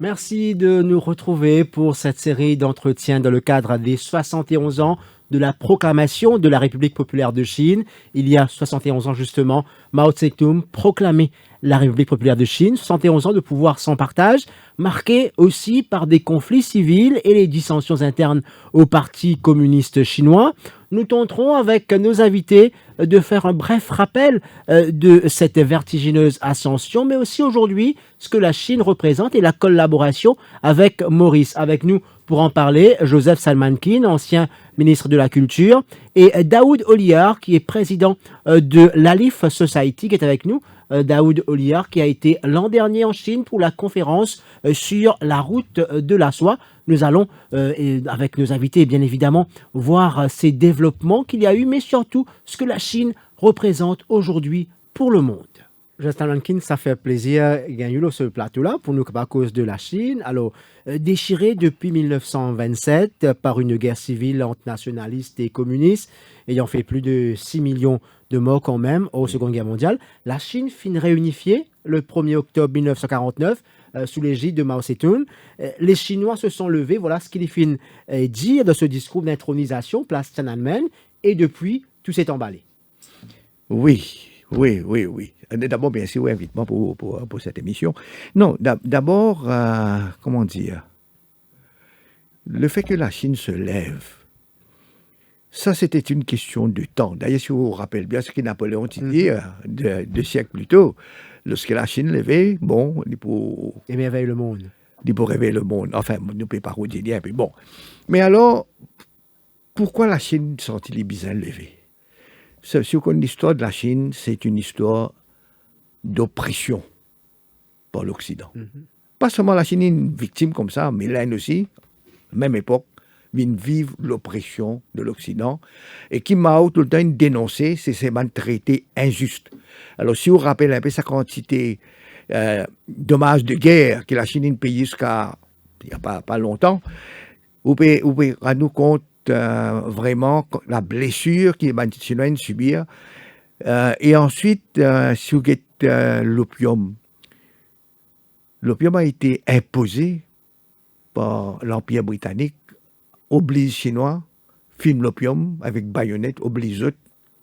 Merci de nous retrouver pour cette série d'entretiens dans le cadre des 71 ans de la proclamation de la République populaire de Chine. Il y a 71 ans justement, Mao Tse-tung proclamait la République populaire de Chine, 71 ans de pouvoir sans partage, marqués aussi par des conflits civils et les dissensions internes au Parti communiste chinois. Nous tenterons avec nos invités de faire un bref rappel de cette vertigineuse ascension, mais aussi aujourd'hui ce que la Chine représente et la collaboration avec Maurice. Avec nous pour en parler, Joseph Salmankin, ancien ministre de la Culture, et Daoud Oliar, qui est président de l'Alif Society, qui est avec nous. Daoud Oliar, qui a été l'an dernier en Chine pour la conférence sur la route de la soie. Nous allons, avec nos invités, bien évidemment, voir ces développements qu'il y a eu, mais surtout ce que la Chine représente aujourd'hui pour le monde. Justin Lankin, ça fait plaisir de gagner ce plateau-là pour nous à cause de la Chine. Alors, déchirée depuis 1927 par une guerre civile entre nationalistes et communistes, ayant fait plus de 6 millions de morts quand même au Seconde Guerre mondiale, la Chine finit réunifiée le 1er octobre 1949 sous l'égide de Mao Tse-tung. Les Chinois se sont levés, voilà ce qu'il finit dire de ce discours d'intronisation, place Tiananmen, et depuis, tout s'est emballé. Oui. D'abord, bien sûr, invitement pour cette émission. Non, d'abord, comment dire, le fait que la Chine se lève, ça, c'était une question de temps. D'ailleurs, si vous vous rappelez bien ce que Napoléon dit deux siècles plus tôt, lorsque la Chine levait, bon, il pour émerveiller le monde. Il pour réveiller le monde. Enfin, nous pouvons pas redire, mais bon. Mais alors, pourquoi la Chine sont-ils bien levés? Si vous connaissez l'histoire de la Chine, c'est une histoire d'oppression par l'Occident. Pas seulement la Chine est une victime comme ça, mais l'Inde aussi, même époque, vient vivre l'oppression de l'Occident. Et qui Mao tout le temps dénoncé, c'est ces traités injustes. Alors, si vous vous rappelez un peu sa quantité dommages de guerre que la Chine a payé jusqu'à il n'y a pas longtemps, vous pouvez rendre compte vraiment la blessure que les Chinois subir. Et ensuite, si vous avez l'opium a été imposé par l'Empire britannique, oblige chinois, filme l'opium avec baïonnette, oblige eux,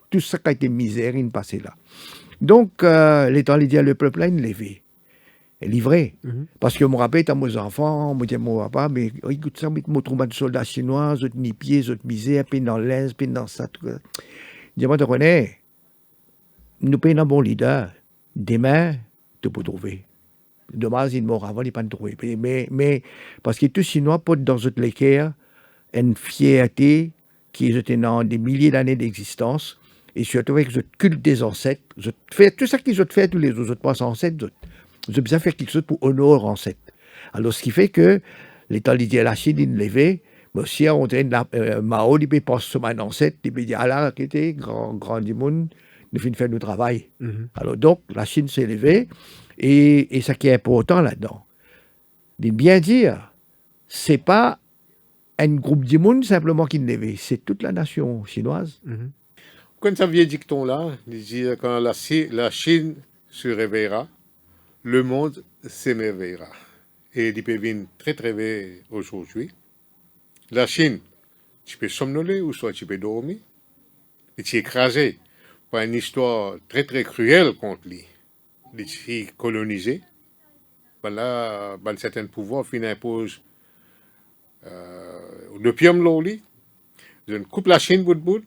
tout ça qui a été misère, il passé là. Donc, l'État dit le peuple là, il levé. Et livré. Parce que je me rappelle, mes enfants, je me dis, mon papa, mais écoute ça, je me trouve de soldats chinois, je ni pieds, je misère, puis dans l'aise, puis dans ça. Je dis, moi, tu connais, nous payons un bon leader. Demain, tu peux trouver. Dommage, il mort avant, il ne pas trouver. Mais, parce que tous Chinois portent dans cette l'équerre une fierté qui est dans des milliers d'années d'existence, et surtout avec le culte des ancêtres. Je fais tout ça qu'ils ont fait, tous les autres ancêtres, je besoin faire quelque chose pour honorer ancêtres. Alors, ce qui fait que l'État dit à la Chine, il levé, mais aussi on traîne Mao, il pense sur mon ancêtre, il dit, ah là, était grand du monde, nous finissons faire notre travail. Alors, donc, la Chine s'est levée, et ce qui est important là-dedans, de bien dire, c'est pas un groupe du monde simplement qui est levé, c'est toute la nation chinoise. Quand ça vient dicton-là, il dit quand la Chine se réveillera, le monde s'émerveillera. Et il peut venir très très vite aujourd'hui. La Chine, tu peux somnoler ou soit tu peux dormir. Et tu es écrasé par une histoire très très cruelle contre lui. Il est colonisé. Voilà, certains pouvoirs finissent impose l'opium loli. Je coupe la Chine bout de bout.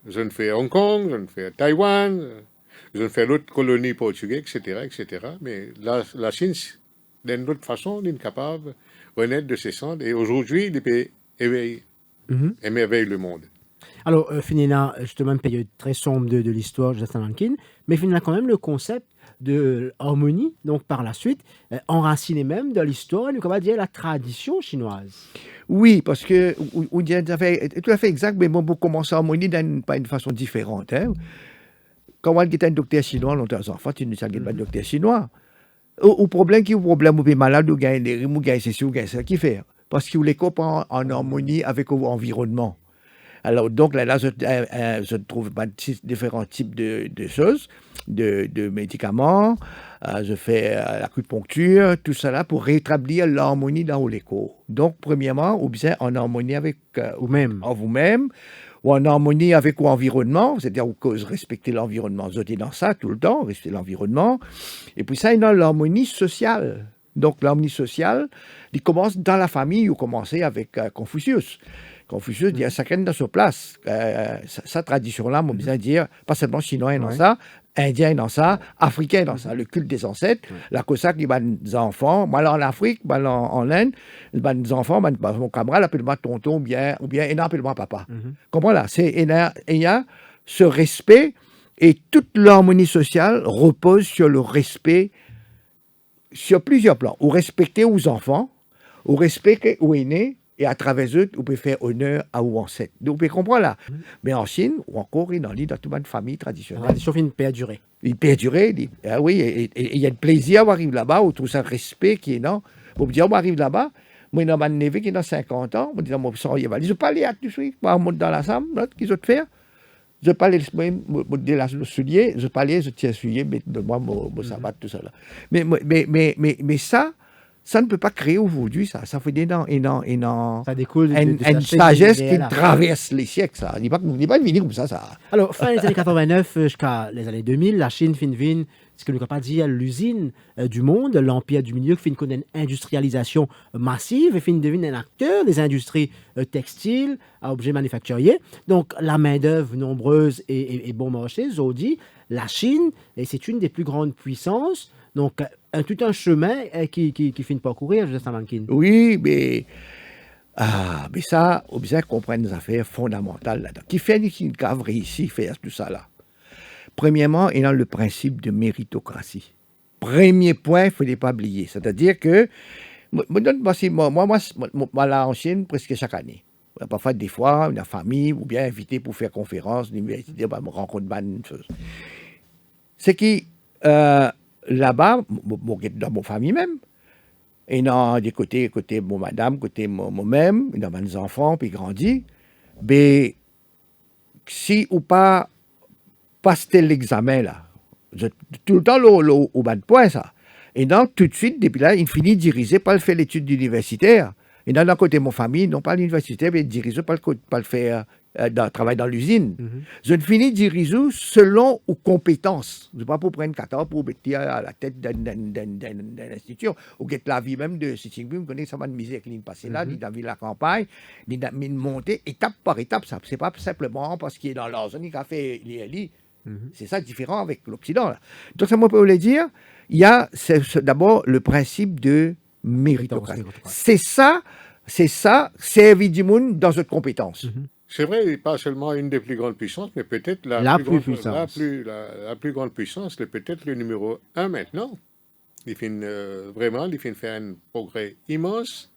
Je fais Hong Kong, je fais Taïwan. Ils ont fait l'autre colonie portugaise, etc. Mais la Chine, d'une autre façon, est capable de renaître de ses cendres. Et aujourd'hui, il peut émerveiller le monde. Alors, finalement, justement, une période très sombre de l'histoire de Justin Lankin, mais finalement, quand même, le concept de harmonie, donc par la suite, enraciné même dans l'histoire, nous, comment dire, la tradition chinoise. Oui, parce que, on dit tout à fait exact, mais bon, pour commencer harmonie pas une façon différente. Hein. Quand on est un docteur chinois, longtemps enfants, tu ne sais pas un docteur chinois. Au problème qui est problème, ou malade, ou gagne des rimes, ou gagne ceci, ou gagne ça, qui fait? Parce qu'il les coupe en harmonie avec l'environnement. Alors, donc là, je trouve différents types de choses, de médicaments. Je fais l'acupuncture, tout ça là pour rétablir l'harmonie dans l'écho. Donc, premièrement, ou bien en harmonie avec Vous-même. en vous-même, ou en harmonie avec l'environnement, c'est-à-dire respecter l'environnement. Vous êtes dans ça tout le temps, respecter l'environnement. Et puis ça, il y a l'harmonie sociale. Donc, l'harmonie sociale, il commence dans la famille, ou commencer avec Confucius. Confucius dit chacun dans sa place. Sa tradition-là, on besoin de dire, pas seulement chinois dans ça, indien dans ça, africain dans ça, le culte des ancêtres, la cosa qui bat des enfants, moi là en Afrique, moi là en Inde, des enfants, mon camarade appelle-moi tonton ou bien Ena appelle-moi papa. Comprends là, il y a ce respect et toute l'harmonie sociale repose sur le respect sur plusieurs plans. Ou respecter aux enfants, ou respecter aux aînés, et à travers eux, vous pouvez faire honneur à vos ancêtres. Donc, vous pouvez comprendre là. Mais en Chine, ou encore, dans toute une famille La traditionnelle. tradition fait une perdurer. Il perdurait, oui, et il y a de plaisir, on arrive là-bas, on trouve ça respect qui est énorme. Vous me dites, on arrive là-bas, moi, il y a un neveu qui est dans 50 ans, on dit, mon sang, il va dire, je parle à tout de suite, je monte dans la salle, qu'est-ce que tu fais? Je parle le soulier, je parle, je tiens le soulier, mais donne-moi mon sabbat, tout ça là. Mais ça ne peut pas créer aujourd'hui, ça. Ça fait énorme. Ça découle Une sagesse qui traverse les siècles, ça. Il n'est pas venu comme ça. Alors, fin des années 89 jusqu'à les années 2000, la Chine fin devine ce que nous ne pouvons pas dire l'usine du monde, l'empire du milieu, qui fin connaît une industrialisation massive et fin devine un acteur des industries textiles à objets manufacturiers. Donc, la main-d'œuvre nombreuse et bon marché, Zodi, la Chine, et c'est une des plus grandes puissances. Donc, tout un chemin qui finit de parcourir, Joseph Samankin. Oui, mais ça, on besoin comprendre des affaires fondamentales là-dedans. Qui fait une cave réussi faire tout ça là? Premièrement, il y a le principe de méritocratie. Premier point, il ne faut pas oublier. C'est-à-dire que, moi, là en Chine presque chaque année. Parfois, des fois, une famille, ou bien invité pour faire conférence, l'université, me rencontre une chose. C'est qui là-bas, dans mon famille même, et dans des côté mon madame, côté moi-même, dans mes enfants, puis grandis, mais si ou pas passer l'examen là, tout le temps au bas de point ça, et donc tout de suite, depuis là, il finit dirigé par le faire l'étude universitaire, et dans côté de mon famille, non pas l'université, mais dirigé par le faire travail dans l'usine. Je ne finis dirigé selon aux compétences. Je ne sais pas pour prendre 14 pour mettre à la tête d'une institution. Ou get la vie même de Xi Jinping, connaît ça de misère qui est passé là, il a vu la campagne, il a monté étape par étape. Ça c'est pas simplement parce qu'il est dans leur zone, il a fait l'ILI. C'est ça différent avec l'Occident. Là. Donc ça, moi, peut le dire, il y a d'abord le principe de méritocratie. C'est ça, servir du monde dans notre compétence. C'est vrai, pas seulement une des plus grandes puissances, mais peut-être la plus grande puissance, c'est peut-être le numéro 1 maintenant. Il fait vraiment, il fait faire un progrès immense,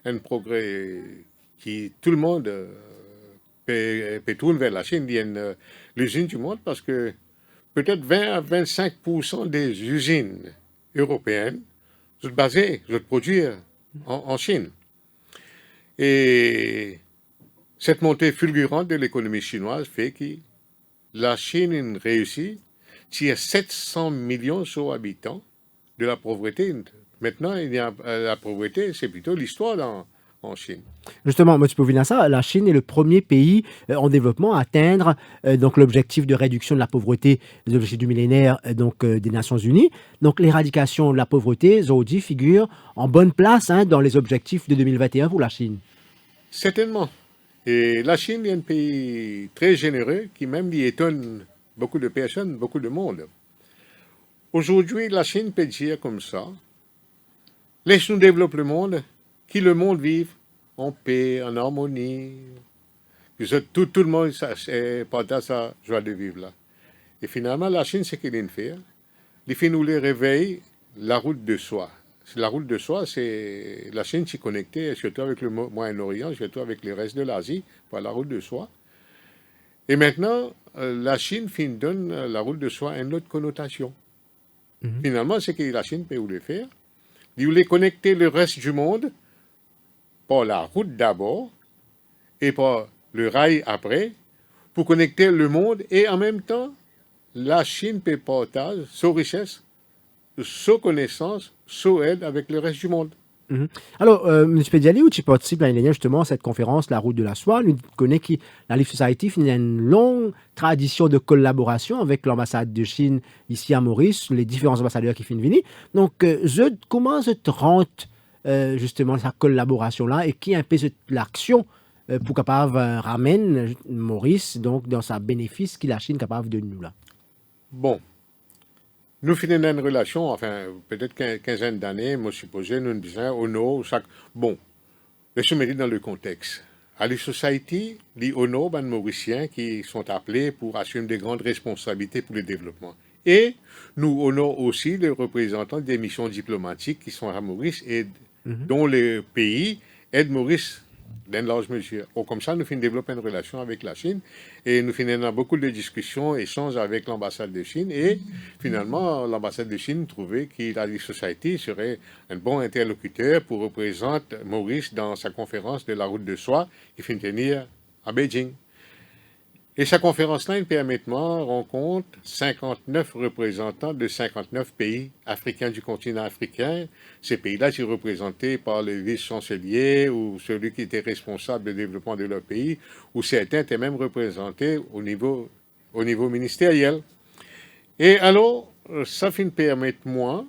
un progrès qui tout le monde peut tourner vers la Chine, l'usine du monde, parce que peut-être 20 à 25% des usines européennes sont basées, sont produites en Chine. Et cette montée fulgurante de l'économie chinoise fait que la Chine réussit, tire 700 millions sur habitants de la pauvreté. Maintenant, la pauvreté, c'est plutôt l'histoire en Chine. Justement, M. Povinassa, la Chine est le premier pays en développement à atteindre donc l'objectif de réduction de la pauvreté, les objectifs du millénaire des Nations Unies. Donc l'éradication de la pauvreté, Zodi, figure en bonne place dans les objectifs de 2021 pour la Chine. Certainement. Et la Chine est un pays très généreux qui même y étonne beaucoup de personnes, beaucoup de monde. Aujourd'hui, la Chine peut dire comme ça, laisse-nous développer le monde, que le monde vive en paix, en harmonie, que tout le monde partage sa joie de vivre là. Et finalement, la Chine, c'est qu'elle vient de faire. Il fait nous les réveiller la route de soi. La route de soi, c'est la Chine s'y connecter, surtout avec le Moyen-Orient, surtout avec le reste de l'Asie, par la route de soi. Et maintenant, la Chine donne la route de soi une autre connotation. Finalement, c'est que la Chine peut le faire. Il voulait connecter le reste du monde par la route d'abord et par le rail après, pour connecter le monde et en même temps, la Chine peut partager sa richesse, sa connaissance, sa aide avec le reste du monde. Mhm. Alors, M. Pediali, où tu participes l'année dernière justement à cette conférence, La Route de la Soie, nous connaît que la Leaf Society a une longue tradition de collaboration avec l'ambassade de Chine ici à Maurice, les différents ambassadeurs qui viennent venir. Donc, comment se rentre justement cette collaboration-là et qui un peu l'action pour capable ramène Maurice donc dans sa bénéfice que la Chine est capable de nous là? Bon, nous finissons une relation, enfin, peut-être quinzaine d'années, moi supposé, nous disons, au nord, chaque... Bon, je me dis dans le contexte. À la Society, les honours ben, mauriciens qui sont appelés pour assumer des grandes responsabilités pour le développement. Et nous honorons aussi les représentants des missions diplomatiques qui sont à Maurice et dont le pays aide Maurice dans large mesure. Bon, comme ça, nous finissons développer une relation avec la Chine et nous finissons beaucoup de discussions, échanges avec l'ambassade de Chine et finalement, l'ambassade de Chine trouvait que la Society serait un bon interlocuteur pour représenter Maurice dans sa conférence de la route de soie qui finit tenir à Beijing. Et sa conférence-là, il permet de rencontre 59 représentants de 59 pays africains du continent africain. Ces pays-là sont représentés par le vice-chancelier ou celui qui était responsable du développement de leur pays, ou certains étaient même représentés au niveau ministériel. Et alors, ça finit permettre moi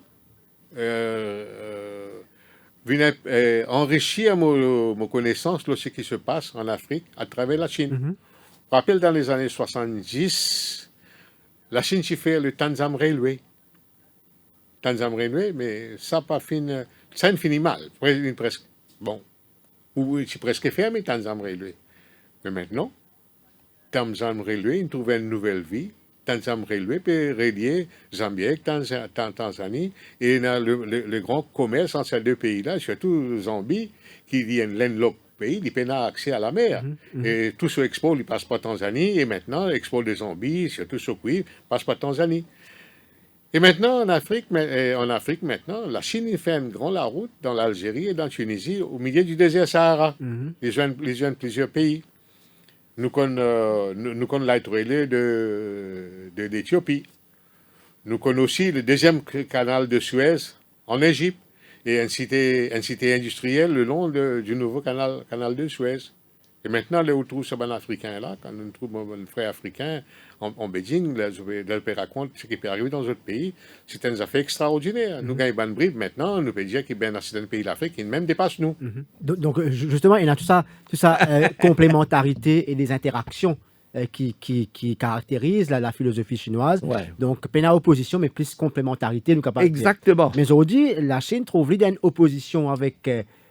enrichir mon connaissance de ce qui se passe en Afrique à travers la Chine. Je me rappelle dans les années 70, la Chine s'y fait le Tanzam Railway. Tanzam Railway, mais ça pas fini, ça finit mal, presque. Bon, ou c'est presque fermé Tanzam Railway. Mais maintenant, Tanzam Railway, il trouve une nouvelle vie. Tanzam Railway peut relier Zambie avec Tanzanie et le grand commerce entre ces deux pays-là, surtout Zambie, qui est un landlocked pays, il peut avoir accès à la mer. Et tout ce export, il passe par Tanzanie, et maintenant, l'export de Zambie, surtout ce cuivre, passe par Tanzanie. Et maintenant, en Afrique, maintenant, la Chine fait une grande la route dans l'Algérie et dans la Tunisie, au milieu du désert Sahara. Les jeunes plusieurs pays. Nous connaissons l'Aïtrélé de l'Éthiopie. Nous connaissons aussi le deuxième canal de Suez en Égypte et une cité industrielle le long du nouveau canal de Suez. Et maintenant, là où trouve ce bon africain là, quand on trouve un frère africain en Beijing, là, je peux raconter ce qui peut arriver dans d'autres pays. C'est une affaire extraordinaire. Nous gagnons une bribe maintenant, nous pouvons dire qu'il y a un pays d'Afrique qui même dépasse nous. Donc, justement, il y a tout ça complémentarité et des interactions qui caractérisent la philosophie chinoise. Ouais. Donc, pas une opposition, mais plus complémentarité. Nous capables Exactement. Mais aujourd'hui, la Chine trouve une opposition avec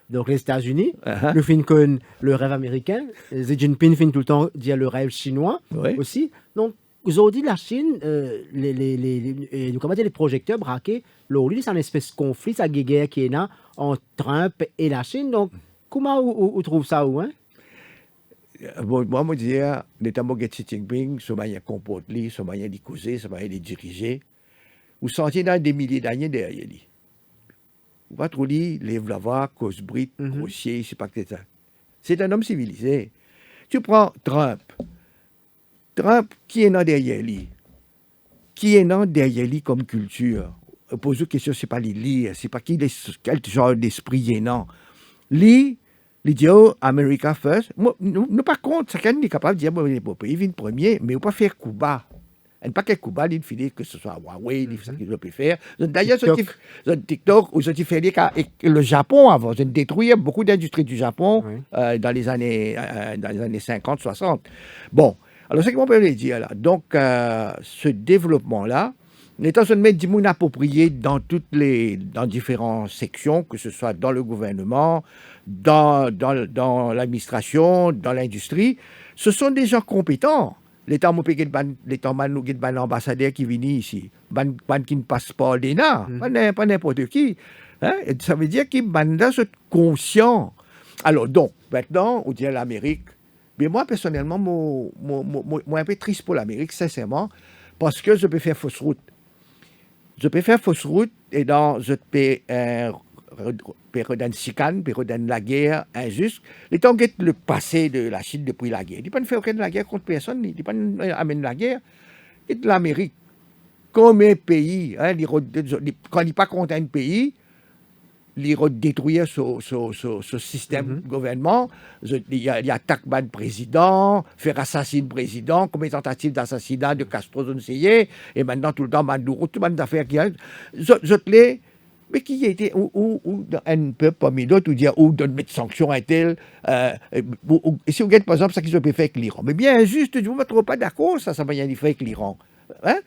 donc les États-Unis. Uh-huh. Le fin que le rêve américain. Xi Jinping fin tout le temps dire le rêve chinois aussi. Donc, aujourd'hui, la Chine, nous comment dire, les projecteurs braqués, aujourd'hui, c'est un espèce de conflit, ça guerre qui est là entre Trump et la Chine. Donc, comment on trouve ça où, hein? Bon, moi, je dis, notamment Xi Jinping, ce moyen comporte lui, ce moyen de causer, ce moyen de diriger, vous sentez dans des milliers d'années derrière lui. Vous va trop lui, lève la voix, cause brite, grossier, c'est pas que c'est ça. C'est un homme civilisé. Tu prends Trump. Trump, qui est dans derrière lui? Qui est dans derrière lui comme culture? Pose une question, c'est pas les lire, c'est pas quel genre d'esprit il est non. Lui, il dit, oh, America first. Nous, par contre, chacun est capable de dire, bon, il vient premier, mais il ne peut pas faire coup bas. Et pas quel coup bas, il finit que ce soit Huawei, il fait ce qu'il peut faire. D'ailleurs, sur TikTok, ou ce qui fait le Japon avant, ils ont détruit beaucoup d'industries du Japon dans les années 50, 60. Bon, alors c'est ce qu'on peut dire là. Donc, ce développement-là, étant donné du monde approprié dans différentes sections, que ce soit dans le gouvernement, dans l'administration, dans l'industrie, ce sont des gens compétents. L'État m'a l'ambassadeur qui vient ici, qui ne passe pas l'ENA, pas n'importe qui. Hein? Ça veut dire qu'ils sont conscients. Alors, donc, maintenant, on dit à l'Amérique, mais moi, personnellement, moi un peu triste pour l'Amérique, sincèrement, parce que je peux faire fausse route. Je peux faire fausse route et je peux période sican, période la guerre injuste. Les temps que le passé de la Chine depuis la guerre. Il n'a pas fait aucune la guerre contre personne, il n'a pas amené la guerre. Et de l'Amérique, comme un pays, hein, quand il n'est pas contre un pays, il détruire ce système de gouvernement, il attaque le président, faire assassiner le président, comme une tentative d'assassinat de Castro, je ne sais, et maintenant tout le temps, Maduro, tout le monde d'affaires qui a. Mais qui a été, ou un peu parmi d'autres, ou dire, ou de mettre sanctions à tel, et si vous regardez par exemple ce qu'ils ont fait avec l'Iran, mais bien juste, je ne me trouve pas d'accord, ça va rien faire avec l'Iran. Hein?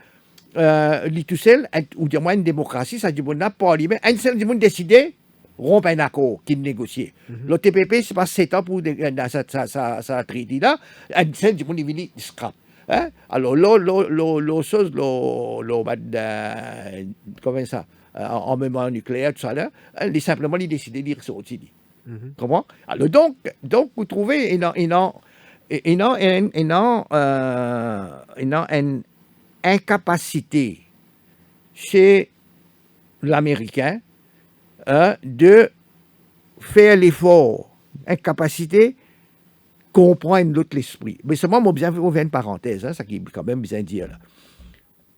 Tout seul, ou du moins une démocratie, ça dit, on n'a pas lui, mais un seul du monde décidé, rompre un accord qui négocier. Le TPP, c'est pas 7 ans pour dans sa traité là, un seul du monde est venu scrap. Hein? Alors, chose, comment ça, armement nucléaire, tout ça là, il simplement il décidé de dire ça aussi. Comment? Alors, donc, vous trouvez, une incapacité chez l'Américain de faire l'effort, incapacité comprendre l'autre l'esprit. Mais seulement, moi, bien une parenthèse, hein, ça qui est quand même bien dire là.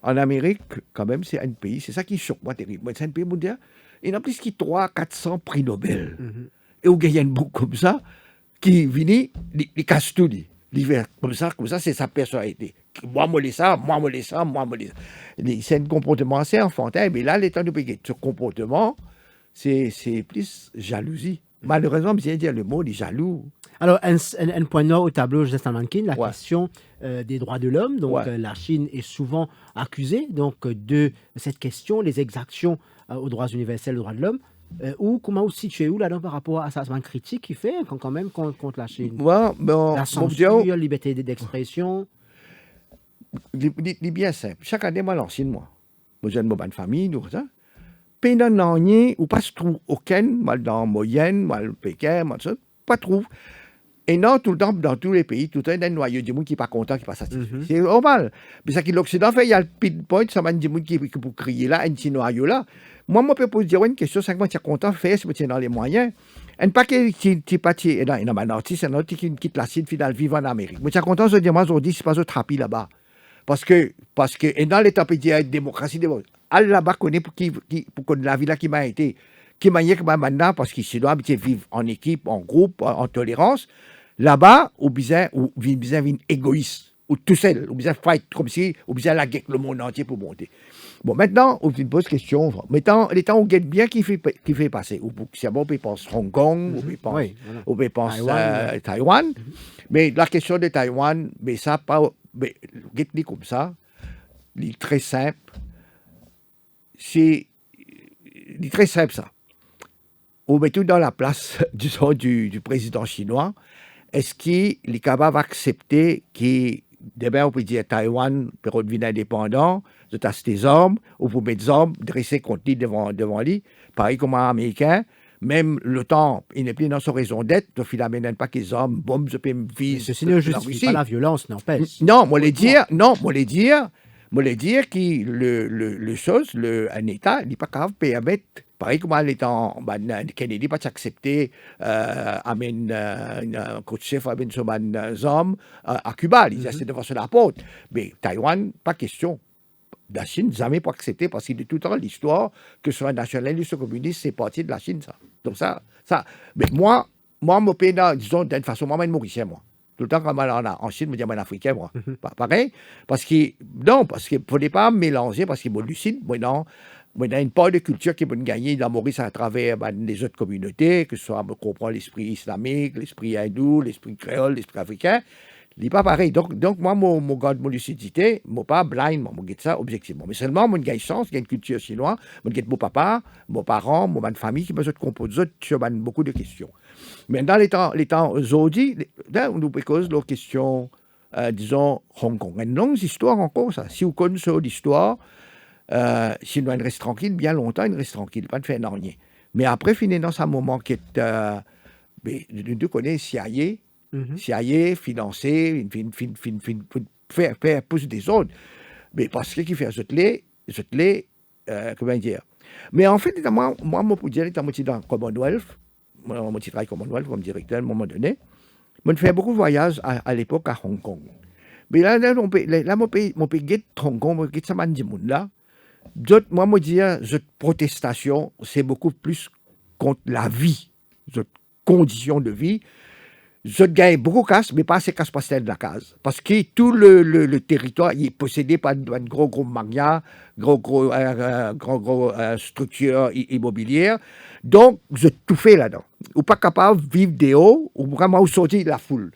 En Amérique, quand même, c'est un pays, c'est ça qui choque moi terrible. C'est un pays mondial, il y en a plus qui 300-400 prix Nobel. Et où il y a un bouc comme ça, qui vient, il casse tout, l'hiver, comme ça, c'est sa personnalité. Moi, je ça. C'est un comportement assez enfantin, mais là, l'état de pays, ce comportement, c'est plus jalousie. Malheureusement, je viens dire le mot, il est jaloux. Alors, un point nord au tableau, Justin Mankin, la Ouais. question des droits de l'homme. Donc, Ouais. la Chine est souvent accusée donc, de cette question, les exactions aux droits universels, aux droits de l'homme. Comment vous situez où là-dedans par rapport à sa critique qu'il fait quand même contre la Chine? Moi, bon, La censure, liberté d'expression. il est bien simple. Chaque année, moi, l'ancienne, moi j'ai une bonne famille, nous, ça. Pendant l'année, ou pas se trouve aucun, mal dans moyenne, mal Pékin, mal ça, pas trouve. Et non, tout le temps, dans tous les pays, tout le temps, il y a un noyau de monde qui n'est pas content, qui n'est pas satisfait. C'est normal. Mais ça qui l'Occident fait, il y a le pinpoint, ça m'a dit monde qui pour crier là, un petit noyau là. Moi, je peux poser une question, c'est que moi, tu es content, faire, si tu dans les moyens. Un paquet qui parti, et non, il y a un artiste, un autre qui quitte la Chine, final, vivant en Amérique. Mais tu es content, je dis, moi, aujourd'hui, c'est pas autre happy là-bas. Parce que, et dans l'État pays, il y a une démocratie, elle là-bas connaît pour la vie là qui m'a été, qui m'a dit que maintenant, parce qu'il doit vivre en équipe, en groupe, en tolérance. Là-bas, ou bien égoïste, ou tout seul, ou bien fight comme si, ou bien la guerre le monde entier pour monter. Bon, maintenant, on se pose question. Maintenant, les temps, on guette bien qui fait passer. Ou si on peut penser Hong Kong, ou peut penser Taïwan. Mais la question de Taïwan, mais ça, pas, mais guette comme ça, il est très simple. Il est très simple, ça. On met tout dans la place, disons, du président chinois. Est-ce qu'il est capable d'accepter que demain, on peut dire Taïwan peut redevenir indépendant, de tasser des armes, ou pour mettre des armes, dresser contre lui devant lui, pareil comme un Américain, même le temps, il n'est plus dans sa raison d'être, donc il n'amène pas qu'ils armes, bombes, je peux me viser. Ceci ne justifie pas la violence, n'empêche. Non, moi les dire que le chose, un État, il n'est pas capable de permettre. Pareil comme l'étant Kennedy pas accepté amène un chef amène son hommes à Cuba, il essaie de faire la porte. Mais Taïwan, pas question. La Chine, jamais pas accepté parce qu'il est tout le temps l'histoire que ce soit nationaliste ou communiste, c'est parti de la Chine, ça. Donc ça. Mais moi, mon pays, disons, d'une façon, moi, je suis mauricien, moi. Tout le temps, quand en Chine, je me dis, je suis africain, moi. Pareil. Parce qu'il ne fallait pas mélanger, parce qu'il est lucide, moi, non. Mais il y a une part de culture qui peut gagner dans Maurice à travers les autres communautés, que ce soit, on comprend l'esprit islamique, l'esprit hindou, l'esprit créole, l'esprit africain. Il n'est pas pareil. Donc moi, mon lucidité, je ne suis pas blind, moi, je ça objectivement. Mais seulement, je gagne chance, j'ai une culture chinoise, je gagne mon papa, mon parent, mon famille qui me composent sur beaucoup de questions. Mais dans les temps aujourd'hui, on nous pose la question, disons, Hong Kong. Une longue histoire encore, ça. Si vous connaissez l'histoire, si on reste tranquille, bien longtemps, il reste tranquille, pas de faire rien. Mais après, finalement, dans un moment qui est, nous connaissons CIA, financé, faire pousser des autres. Mais parce qu'il fait comment dire, Mais en fait, moi, je peux dire, j'étais dans Commonwealth, moi, je travaille Commonwealth comme directeur à un moment donné. Je fais beaucoup de voyages à l'époque à Hong Kong. Mais mon pays Hong Kong, mon pays, ça m'a dit, là, moi, je dis, cette protestation, c'est beaucoup plus contre la vie, cette condition de vie. Je gagne beaucoup de casse, mais pas assez casse pastel de la case. Parce que tout le territoire il est possédé par une gros magnat, gros structure immobilière. Donc, je tout fait là-dedans. Ou pas capable de vivre des hauts, ou vraiment sortir de la foule.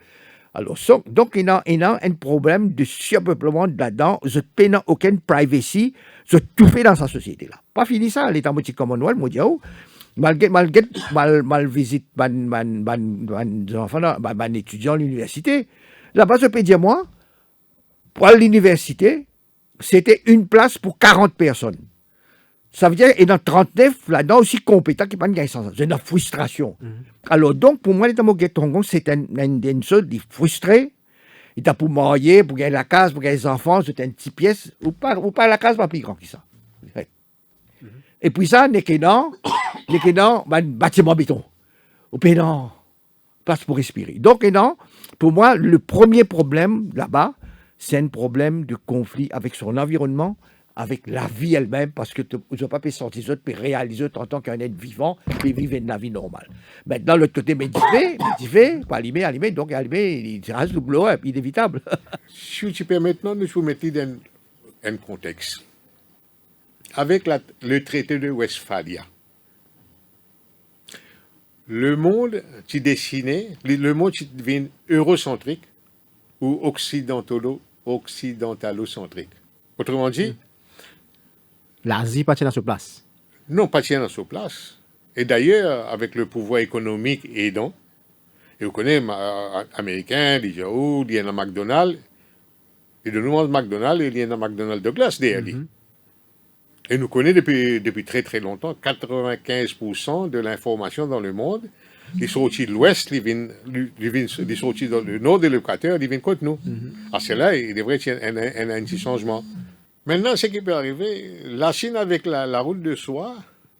Alors, donc, il y a un problème de surpeuplement là-dedans. Je n'ai aucune privacy. Je tout fait dans sa société-là. Pas fini ça, l'État petit Commonwealth, moi, je dis, mal visite ban étudiant à l'université. Là-bas, je peux dire, moi, pour l'université, c'était une place pour 40 personnes. Ça veut dire, et dans 39, là-dedans aussi compétents qui ne pas gagner sans ça. C'est une frustration. Alors, donc, pour moi, l'État Hong Kong, c'est une chose de frustré. Il t'a pour marier, pour gagner la case, pour gagner les enfants, c'est une petite pièce, ou pas la case, pas plus grand que ça. Et puis ça, n'est que non, bâtiment béton. Ou bien non, place pour respirer. Donc, non, pour moi, le premier problème là-bas, c'est un problème de conflit avec son environnement, avec la vie elle-même, parce que tu ne peux pas sortir ça, tu peux réaliser en tant qu'un être vivant, et vivre une vie normale. Maintenant, l'autre côté, médivé, pas allumé, donc allumé, il reste du blow-up, inévitable. Si tu peux maintenant, nous vous mettre dans un contexte. Avec le traité de Westphalia, le monde qui dessinait, le monde qui devient eurocentrique ou occidentalocentrique. Autrement dit, l'Asie pas dans sa place. non pas tient dans sa place. Et d'ailleurs, avec le pouvoir économique aidant, et vous connaissez, américain, il y a un McDonald's, et de nouveau McDonald's, il y a un McDonald's Douglas derrière. Et nous connaissons depuis très très longtemps 95% de l'information dans le monde. Les sorties de l'Ouest, les sorties dans le nord de l'équateur, ils viennent contre nous. À cela, il devrait y avoir un petit changement. Maintenant, ce qui peut arriver, la Chine avec la route de soie,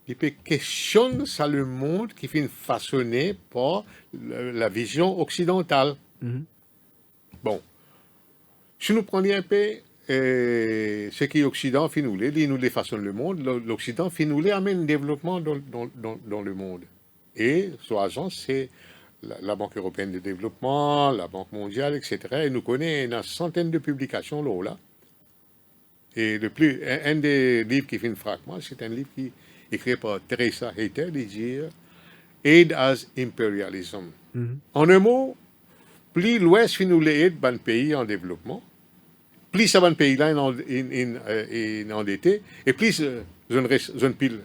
il peut questionner ça le monde qui fait façonné par la vision occidentale. Bon, si nous prenions un peu ce qui est Occident, il nous défaçonne le monde, l'Occident amène le développement dans le monde. Et son agence, c'est la Banque européenne de développement, la Banque mondiale, etc. Et nous connaissons une centaine de publications là. Et un des livres qui fait une frappe, c'est un livre qui est écrit par Teresa Hayter, il dit Aid as Imperialism. En un mot, plus l'Ouest nous aide dans le pays en développement, plus ça va le pays-là est endetté, et plus une pile,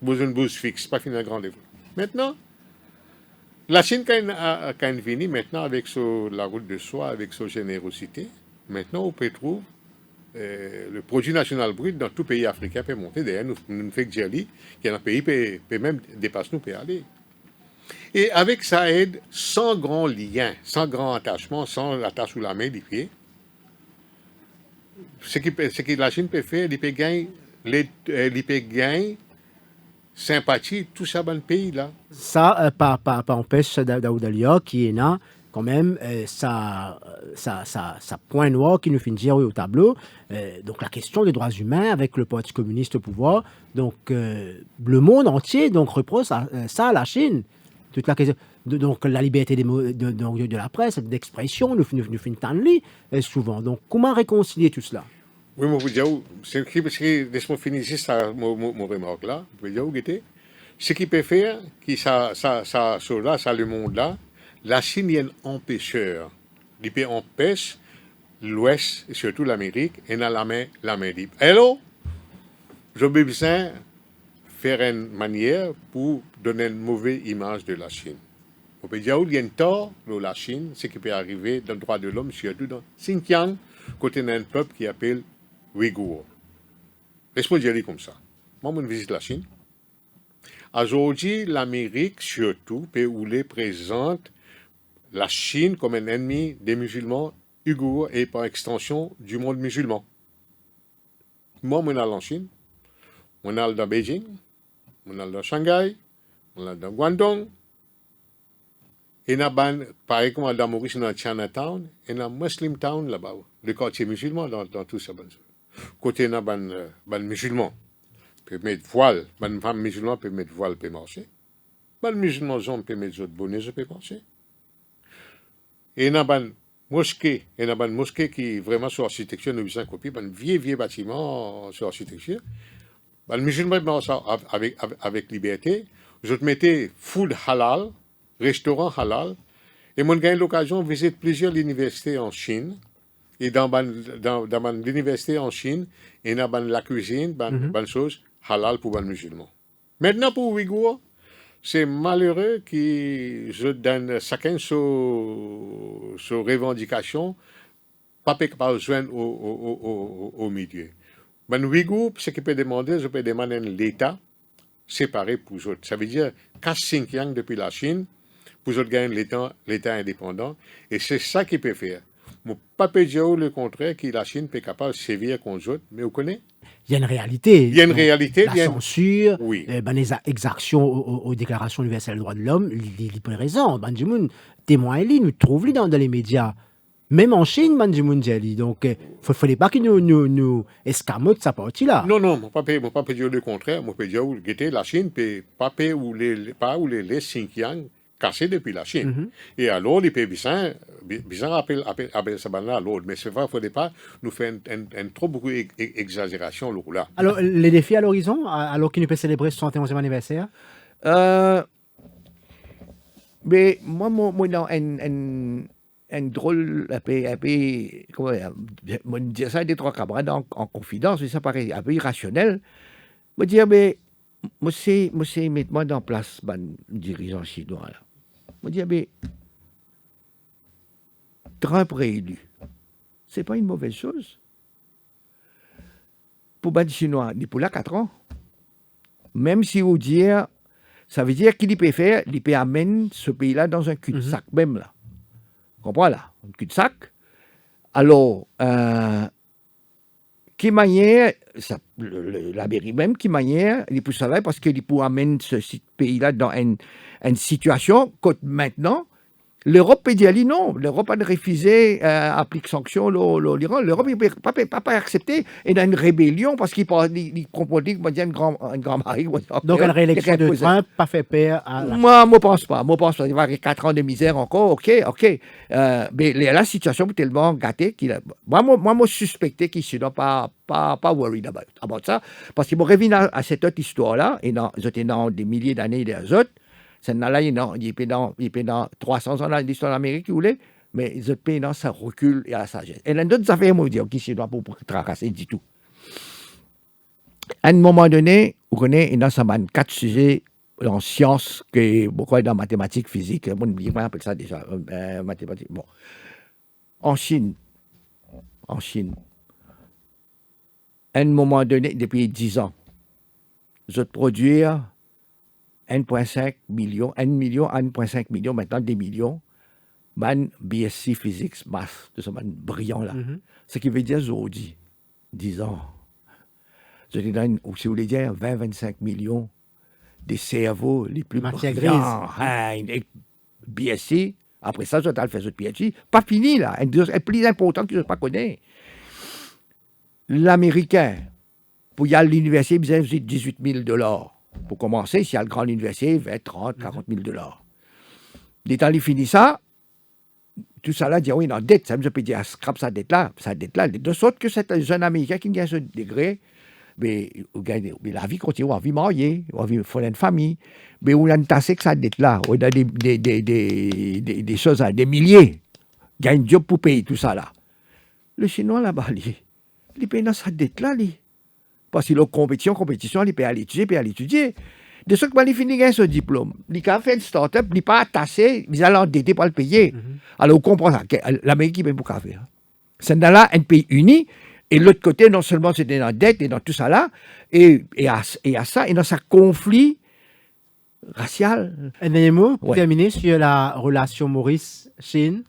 une bourse fixe, pas fini un grand développement. Maintenant, la Chine, quand elle vient maintenant avec la route de soie, avec sa générosité, maintenant, on peut trouver le produit national brut dans tout pays africain peut monter. D'ailleurs, nous fait que Djali, qui est un pays, peut même dépasser nous, peut aller. Et avec ça aide, sans grand lien, sans grand attachement, sans la tâche sous la main, des pieds, ce que la Chine peut faire, il peut gagner sympathie, tout ça dans le pays là. Ça, pas empêche Daoudalia qui est là, quand même, ça point noir qui nous fait dire au tableau. Donc la question des droits humains avec le Parti communiste au pouvoir. Donc le monde entier donc reproche ça à la Chine. Toute la question. Donc la liberté de la presse, d'expression, nous fait une tannerie souvent. Donc comment réconcilier tout cela? Oui, moi, vous dire, laisse-moi finir ici mon remarque là. Vous dire, où était? Ce qui peut faire, ça, le monde là, la Chine est un empêcheur. Il peut empêcher l'Ouest, et surtout l'Amérique, et dans la main libre. Alors, j'ai besoin de faire une manière pour donner une mauvaise image de la Chine. On peut dire, il y a un tort de la Chine, ce qui peut arriver dans le droit de l'homme, surtout dans Xinjiang, côté d'un peuple qui appelle Ouïghour. Laisse-moi dire comme ça. Moi, je visite la Chine. Aujourd'hui, l'Amérique, surtout, pays présente la Chine comme un ennemi des musulmans ouïghours et par extension du monde musulman. Moi, je suis allé en Chine, je suis allé dans Beijing, on a dans Shanghai, on a dans Guangdong, et on a pareil comme dans Maurice, on a Chinatown, et on a Muslim Town là-bas, le quartier musulman dans tout ça. Côté on a ban musulman, peut mettre voile, ban femme musulman peut mettre voile, peut marcher. Ban musulman, on peut mettre autres bonnets, peut marcher. Et on a ban mosquée, qui vraiment sur architecture, nous avons copié, ban vieux bâtiment sur architecture. Ban musulman, avec liberté, je te mettais food halal, restaurant halal, et moi, j'ai eu l'occasion de visiter plusieurs universités en Chine. Et dans l'université en Chine, il y a la cuisine, des choses halal pour les musulmans. Maintenant, pour les Ouïghours, c'est malheureux qu'ils je donne chacun ses revendications, pas capable de joindre au milieu. Les Ouïghours, ce qu'ils peuvent demander, je peux demander l'État séparé pour eux. Ça veut dire casse Xinjiang depuis la Chine, pour eux gagner l'État indépendant, et c'est ça qu'ils peuvent faire. Mon papa dit le contraire, que la Chine peut capable de sévir contre eux, mais vous connaissez? Il y a une réalité. Il y a une réalité. La censure, oui. Les exactions aux déclarations universelles des droits de l'homme, il peut raison. Ban Ki-moon, témoin, nous trouvons dans les médias. Même en Chine, Ban Ki-moon dit. Donc, il ne fallait pas que nous escamotent sa partie-là. Non, mon papa dit le contraire. Mon papa dit la Chine peut pas ou les Xinjiang cassés depuis la Chine. Et alors, les pays bizarre appellent ça à l'autre. Mais c'est vrai, il ne faudrait pas nous faire un trop beaucoup d'exagération là. Alors, les défis à l'horizon, alors qu'il nous peut célébrer ce 71e anniversaire? Mais moi, dans un drôle, comment dire ça, des trois camarades en confidence, mais ça paraît un peu irrationnel. Me dire, mais moi, c'est mettre-moi dans place, dirigeant chinois, là. Me dire, mais Trump réélu, c'est pas une mauvaise chose. Pour les Chinois, il pour là 4 ans. Même si vous dire, ça veut dire qu'il peut faire, il peut amener ce pays-là dans un cul-de-sac même là. Comprends là, un cul-de-sac. Alors, qui manière, la mairie même, qui manière, il peut savoir parce qu'il peut amener ce pays-là dans une situation que maintenant, l'Europe peut dire non. L'Europe a refusé, applique sanctions l'Iran. L'Europe ne peut pas accepter. Et dans une rébellion parce qu'il propose un grand mari. Donc, la réélection de Trump pas fait peur à la... Moi, je ne pense pas. Il va y avoir 4 ans de misère encore. OK. Mais la situation est tellement gâtée qu'il a... Moi, je suspectais qu'il ne soit pas worried about ça. Parce qu'il me revient à cette autre histoire-là, et j'étais dans des milliers d'années des autres. Celle-là, il est dans 300 ans dans l'histoire d'Amérique, vous voulez, mais les autres pays, ça recule et à la sagesse. Et là, d'autres affaires, moi, je dis, qui ne pour tracasser du tout. À un moment donné, vous connaissez, il y a 4 sujets en sciences, beaucoup dans mathématiques, physique, on appelle ça déjà, mathématiques. Bon. En Chine, à un moment donné, depuis 10 ans, je produis 1,5 million, 1 million à 1,5 million, maintenant des millions, BSc Physics, Math, de ce brillant là. Ce qui veut dire, aujourd'hui, 10 ans, je dis, si vous voulez dire, 20-25 millions des cerveaux les plus brillants. BSc, après ça, je vais faire ce PhD. Pas fini là, un plus important que je ne pas connais. L'Américain, pour y aller à l'université, il besoin de 18 000 $. Pour commencer, s'il y a le grand université, 20, 30, 40 000 $. Dès qu'il finit ça, tout ça là, dit oui, non, dette, ça me peut dire, scrap sa dette là. De sorte que c'est un jeune Américain qui gagne ce degré, mais la vie continue, on vit marié, on vit une famille, mais on a une tasse que sa dette là, on a des choses, des milliers, gagne job pour payer tout ça là. Le Chinois là-bas, il paye dans sa dette là, parce qu'il a compétition, il peut aller étudier. De ce que il finit avec ce diplôme, il a fait une start-up, il n'est pas attaché, il a endetté pour le payer. Alors, on comprend ça. L'Amérique, il paye pour faire. C'est là un pays uni, et l'autre côté, non seulement c'était dans la dette et dans tout ça là, et à ça, et dans sa conflit racial. Un dernier mot pour terminer sur la relation Maurice-Chine.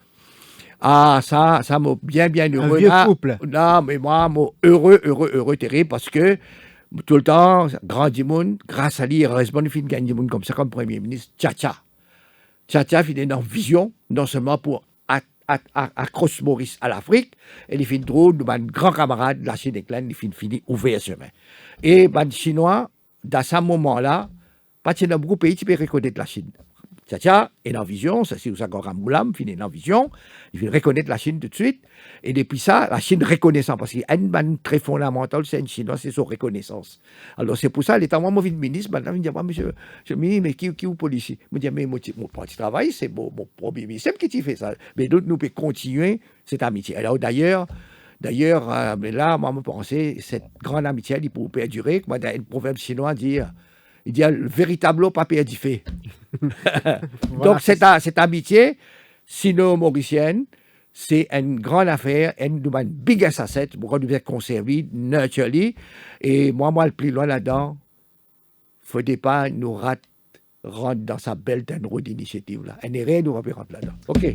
Ah, ça m'a bien heureux. Un vieux couple. Non, mais moi, heureux, terrible, parce que Tout le temps, grand du monde, grâce à lui, heureusement, il finit gagner du monde comme ça, comme Premier ministre, Tcha-Tcha. Tcha-Tcha finit dans vision, non seulement pour accrocher Maurice à l'Afrique, et il finit trop, un grand camarade de la Chine éclaine, il finit ouvert chemin. Et les Chinois, dans ce moment-là, pas de beaucoup de pays qui peuvent reconnaître la Chine. Tcha-Tcha est en vision, ça c'est où ça Moulam finit en vision, il veut reconnaître la Chine tout de suite, et depuis ça, la Chine reconnaissant, parce qu'il y a une bande très fondamentale, c'est une Chinoise, c'est son reconnaissance. Alors c'est pour ça, l'état moi, mon ministre, maintenant, il me dit, monsieur, mais qui vous policier? Il me dit, mais mon petit travail, c'est mon premier ministre qui fait ça. Mais d'autres, nous pouvons continuer cette amitié. Alors d'ailleurs, mais là, moi, je pensais, cette grande amitié, il peut perdurer, comme un proverbe chinois dit, il dit, le véritable pas perdu fait. Donc, cette amitié sino-mauricienne, c'est une grande affaire, une big asset pour qu'on devait conserver, nurturer. Et moi, le plus loin là-dedans, il ne faut pas nous rendre dans sa belle route d'initiative là. Elle n'est rien nous rendre là-dedans. OK.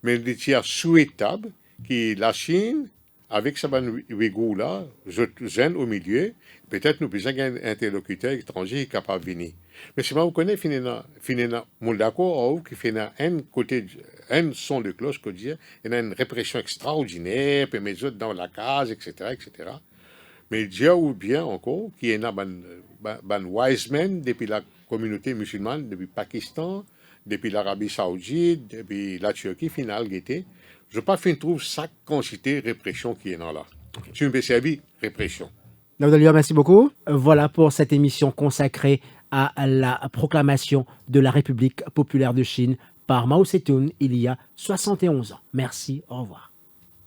Mais il est souhaitable que la Chine, avec sa Ouïghour là, je gêne au milieu, peut-être nous besoin d'un interlocuteur étranger capable de venir. Mais si vous connaissez, finalement, mon d'accord, qui fait un côté, un son de cloche, il y a une répression extraordinaire, puis mes autres dans la case, etc., etc. Mais il y a ou bien encore, qui est un wise man depuis la communauté musulmane, depuis le Pakistan, depuis l'Arabie Saoudite, depuis la Turquie, finale, guetté. Je ne pas fin trouve sa quantité de répression qui est dans là. Tu me servi répression. Naoudalia, merci beaucoup. Voilà pour cette émission consacrée à la proclamation de la République populaire de Chine par Mao Tse-tung il y a 71 ans. Merci, au revoir.